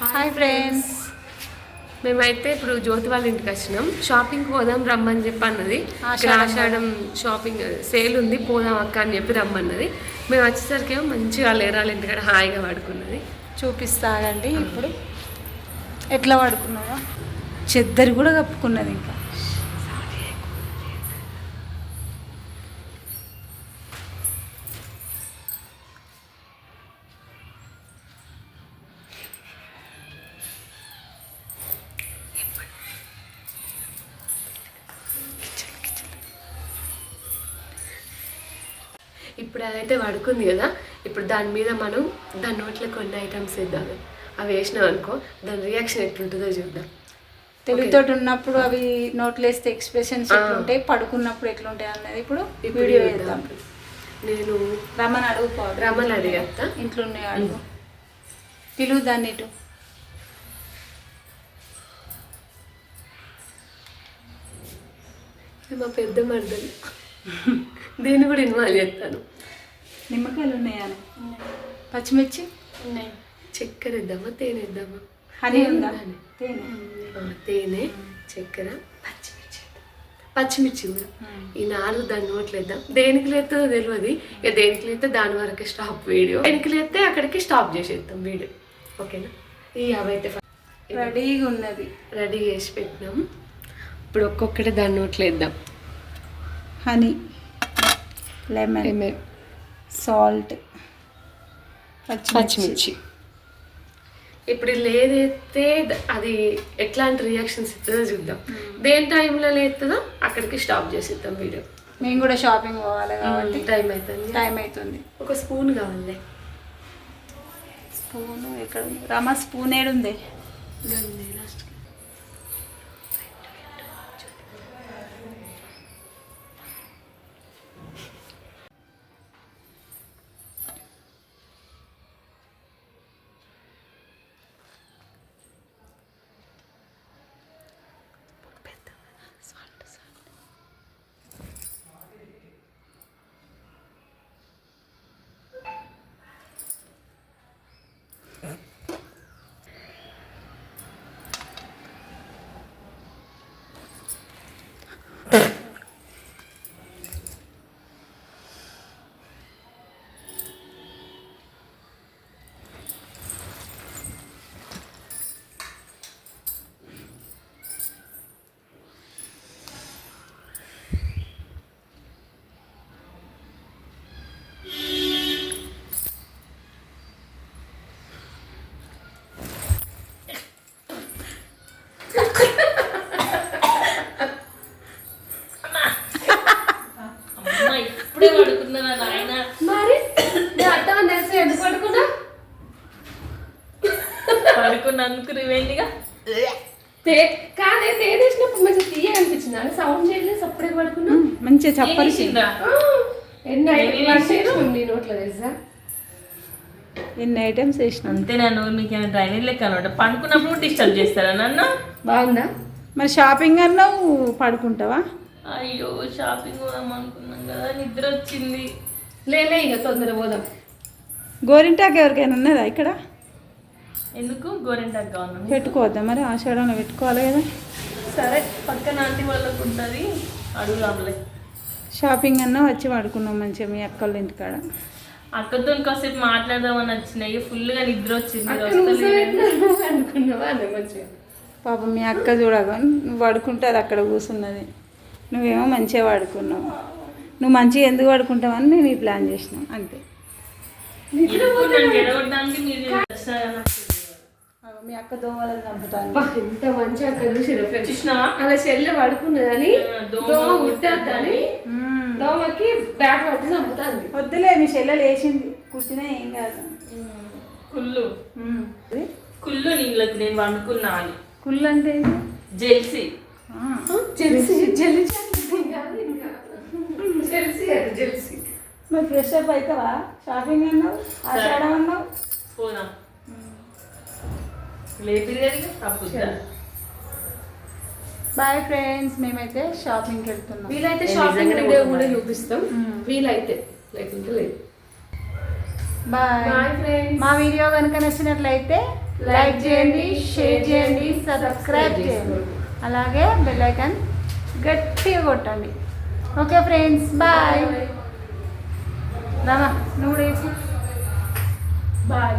Hi friends, మేమైతే ఇప్పుడు జ్యోతి వాళ్ళ ఇంటికి వచ్చినాం. షాపింగ్కి పోదాం రమ్మని చెప్పి అన్నది. ఆషాఢం షాపింగ్ సేల్ ఉంది, పోదాం అక్క అని చెప్పి రమ్మన్నది. మేము వచ్చేసరికి మంచిగా లేరాలి ఇంటికాడ హాయిగా పడుకున్నది. చూపిస్తానండి. ఇప్పుడు ఎట్లా పడుకున్నారో చెద్దరు కూడా కప్పుకున్నది. ఇంకా ఇప్పుడు అదైతే పడుకుంది కదా, ఇప్పుడు దాని మీద మనం దాని నోట్లో కొన్ని ఐటమ్స్ వేద్దాము. అవి వేసినాం అనుకో, దాని రియాక్షన్ ఎట్లుంటుందో చూద్దాం. తెలివితో ఉన్నప్పుడు అవి నోట్లు వేస్తే ఎక్స్ప్రెషన్స్ ఎట్లుంటాయి, పడుకున్నప్పుడు ఎట్లుంటాయి అన్నది ఇప్పుడు వీడియో వేద్దాం. నేను రమణ అడుగుకోవాలి, రమణ అడిగేస్తా. ఇంట్లో ఉన్నాయి అడుగు, పిలువు దాన్ని ఇటు. మా పెద్ద మరదలు దీన్ని కూడా ఇన్వాల్వ్ చేస్తాను. నిమ్మకాయలు ఉన్నాయా? పచ్చిమిర్చి ఉన్నాయి. చక్కెర వేద్దామా, తేనె వేద్దామా? హనీ ఉందా? తేనె, చక్కెర, పచ్చిమిర్చి కూడా ఈ 4 దాన్ని నోట్లు వేద్దాం. దేనికి లేస్తుందో తెలియదు. ఇక దేనికి లేస్తే దాని వరకే స్టాప్ వీడియో, దేనికి లేస్తే అక్కడికి స్టాప్ చేసేద్దాం వీడియో. ఓకేనా? ఈ అవైతే రెడీగా ఉన్నది, రెడీ చేసి పెట్టినాం. ఇప్పుడు ఒక్కొక్కటి దాని నోట్లు వేద్దాం. హనీ, లెమన్, సాల్ట్, పచ్చిమిర్చి. ఇప్పుడు లేదైతే అది ఎట్లాంటి రియాక్షన్స్ ఇస్తుందో చూద్దాం. దేని టైంలో లేస్తుందో అక్కడికి స్టాప్ చేసేద్దాం వీడియో. మేము కూడా షాపింగ్ పోవాలి కాబట్టి టైం అవుతుంది. ఒక స్పూన్ కావాలి. స్పూన్ ఎక్కడ ఉంది? రమ స్పూన్ ఏడుంది? పడుకున్నందుకు రివెండ్గా కాదే తేదేసినప్పుడు మంచిగా తీయ అనిపించింది. అని సౌండ్ చేయలేదు, సపరేట్ పడుకున్నా. మంచిగా చెప్పాల్సిందా? నోట్లో తెలుసా ఎన్ని ఐటమ్స్ వేసిన అంతే. నన్ను మీకు డ్రైనేజ్ లెక్క అనమాట. పడుకున్నప్పుడు డిస్టర్బ్ చేస్తారా నన్ను? బాగుందా? మరి షాపింగ్ అన్నావు, పడుకుంటావా? అయ్యో, షాపింగ్ పోదాం అనుకున్నాం కదా, నిద్ర వచ్చింది. లేలే, ఇక తొందర పోదాం. గోరింటాకు ఎవరికైనా ఉన్నదా ఇక్కడ? ఎందుకు గోరింటాకు కావాలి? పెట్టుకోవద్దా మరి? ఆషాఢంలో పెట్టుకోవాలి కదా. సరే, పక్కన ఆంటీ వాళ్ళకు ఉంటుంది, అడుగుదాంలే. షాపింగ్ అన్నా వచ్చి పడుకున్నాం మంచిగా మీ అక్కళ్ళ ఇంటికాడ. అక్కతో ఇంకోసేపు మాట్లాడదామని వచ్చినాయి. ఫుల్గా నిద్ర వచ్చింది. పాపం మీ అక్క చూడగా నువ్వు పడుకుంటే అది అక్కడ కూర్చున్నది, నువ్వేమో మంచిగా పడుకున్నావు. నువ్వు మంచిగా ఎందుకు పడుకుంటావని మేము ఈ ప్లాన్ చేసినాం అంతే. మీ అక్క దోమలను చంపుతాను. ఎంత మంచిగా అక్కడ చూసినా అలా చెల్లె పడుకున్నదని దోమ కుట్టద్దని దోమకి బ్యాట్ పట్టి చంపుతాంది. వద్దులే, మీ చెల్లెలు వేసింది, కూర్చునే ఏం కాదు. కుళ్ళు కుళ్ళు నీళ్ళకి నేను వండుకున్నాను. కుళ్ళు అంటే జెల్సీ. Jealousy jealousy. మరి ఫ్రెష్ అప్ అవుతావా? షాపింగ్ అన్నావు, ఆషాఢం అన్నావు. పోదాం. లేపిగా తప్పుద్దా? బాయ్ ఫ్రెండ్స్, మేమైతే షాపింగ్కి వెళ్తున్నాం. వీలైతే షాపింగ్ వీడియో కూడా చూపిస్తాం, వీలైతే, లేకుంటే లేదు. బాయ్. Bye friends. మా వీడియో కనుక నచ్చినట్లయితే లైక్ చేయండి, షేర్ చేయండి, సబ్స్క్రైబ్ చేయండి, అలాగే బెల్ ఐకాన్ గట్టిగా కొట్టండి. Okay friends, bye. రామా నువ్వు వేసి బాయ్.